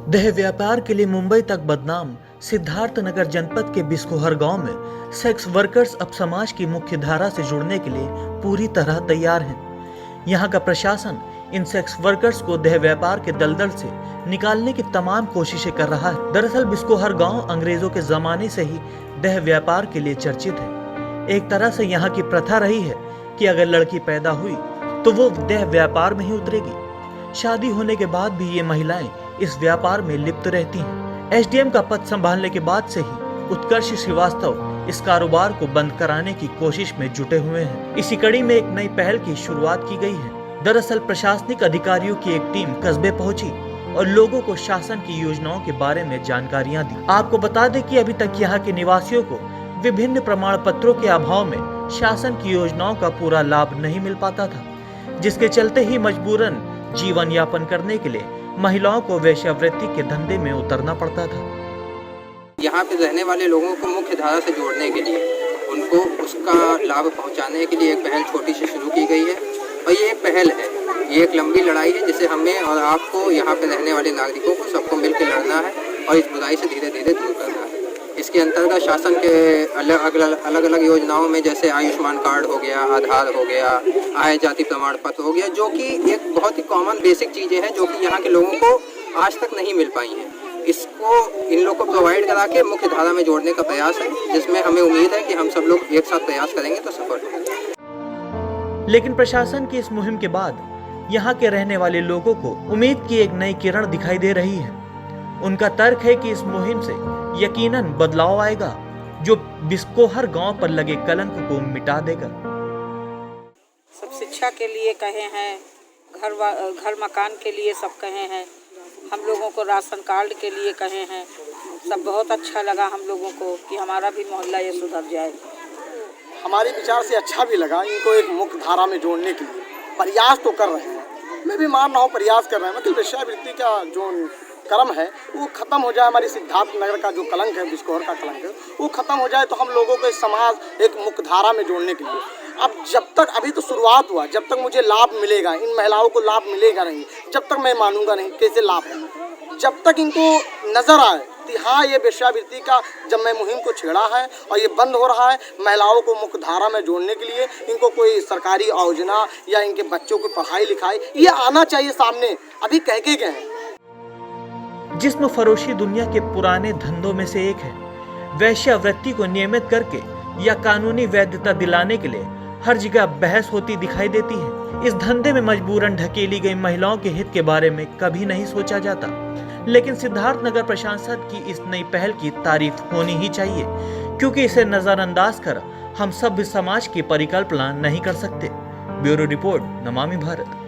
देह व्यापार के लिए मुंबई तक बदनाम सिद्धार्थनगर जनपद के बिस्कोहर गांव में सेक्स वर्कर्स अब समाज की मुख्य धारा से जुड़ने के लिए पूरी तरह तैयार हैं। यहां का प्रशासन इन सेक्स वर्कर्स को देह व्यापार के दलदल से निकालने की तमाम कोशिशें कर रहा है। दरअसल बिस्कोहर गांव अंग्रेजों के जमाने से ही देह व्यापार के लिए चर्चित है। एक तरह से यहाँ की प्रथा रही है कि अगर लड़की पैदा हुई तो वो देह व्यापार में ही उतरेगी। शादी होने के बाद भी ये महिलाएं इस व्यापार में लिप्त रहती हैं। एसडीएम का पद संभालने के बाद से ही उत्कर्ष श्रीवास्तव इस कारोबार को बंद कराने की कोशिश में जुटे हुए हैं। इसी कड़ी में एक नई पहल की शुरुआत की गई है। दरअसल प्रशासनिक अधिकारियों की एक टीम कस्बे पहुंची और लोगों को शासन की योजनाओं के बारे में जानकारियां दी। आपको बता दें कि अभी तक यहाँ के निवासियों को विभिन्न प्रमाण पत्रों के अभाव में शासन की योजनाओं का पूरा लाभ नहीं मिल पाता था, जिसके चलते ही मजबूरन जीवन यापन करने के लिए महिलाओं को वेश्यावृत्ति के धंधे में उतरना पड़ता था। यहाँ पे रहने वाले लोगों को मुख्य धारा से जोड़ने के लिए, उनको उसका लाभ पहुँचाने के लिए एक पहल छोटी सी शुरू की गई है। और ये एक पहल है, ये एक लंबी लड़ाई है जिसे हमें और आपको यहाँ पे रहने वाले नागरिकों को सबको मिलकर लड़ना है और इस बुराई से धीरे धीरे दूर करना है। इसके अंतर्गत शासन के अलग अलग योजनाओं में जैसे आयुष्मान कार्ड हो गया, आधार हो गया, आय जाति प्रमाण पत्र हो गया, जो कि एक बहुत ही कॉमन बेसिक चीज़ें हैं जो कि यहाँ के लोगों को आज तक नहीं मिल पाई हैं। इसको इन लोग को प्रोवाइड करा के मुख्य धारा में जोड़ने का प्रयास है, जिसमें हमें उम्मीद है कि हम सब लोग एक साथ प्रयास करेंगे तो सफल होंगे। लेकिन प्रशासन की इस मुहिम के बाद यहाँ के रहने वाले लोगों को उम्मीद की एक नई किरण दिखाई दे रही है। उनका तर्क है कि इस मुहिम से यकीनन बदलाव आएगा, जो बिस्कोहर गांव पर लगे कलंक को मिटा देगा। सब शिक्षा के लिए कहे हैं, घर मकान के लिए सब कहे हैं, हम लोगों को राशन कार्ड के लिए कहे हैं। सब बहुत अच्छा लगा हम लोगों को कि हमारा भी मोहल्ला ये सुधर जाए। हमारे विचार से अच्छा भी लगा। इनको एक मुख्य धारा में जोड़ने के लिए प्रयास तो कर रहे हैं, मैं भी मान रहा हूँ प्रयास कर रहे हैं। मतलब वेश्यावृत्ति का जो कर्म है वो खत्म हो जाए, हमारी सिद्धार्थनगर का जो कलंक है, बिस्कोहर का कलंक है, वो खत्म हो जाए तो हम लोगों को इस समाज एक मुख्य धारा में जोड़ने के लिए, अब जब तक अभी तो शुरुआत हुआ, जब तक मुझे लाभ मिलेगा, इन महिलाओं को लाभ मिलेगा नहीं, जब तक मैं मानूंगा नहीं कैसे लाभ है। जब तक इनको नजर आए कि हाँ ये वेश्यावृत्ति का जब मैं मुहिम को छेड़ा है और ये बंद हो रहा है, महिलाओं को मुख्य धारा में जोड़ने के लिए इनको कोई सरकारी योजना या इनके बच्चों की पढ़ाई लिखाई ये आना चाहिए सामने। अभी कह के गए हैं। जिस्म फरोशी दुनिया के पुराने धंधों में से एक है। वेश्यावृत्ति को नियमित करके या कानूनी वैधता दिलाने के लिए हर जगह बहस होती दिखाई देती है। इस धंधे में मजबूरन ढकेली गई महिलाओं के हित के बारे में कभी नहीं सोचा जाता। लेकिन सिद्धार्थनगर प्रशासन की इस नई पहल की तारीफ होनी ही चाहिए, क्योंकि इसे नजरअंदाज कर हम सभ्य समाज की परिकल्पना नहीं कर सकते। Bureau report, Namami Bharat.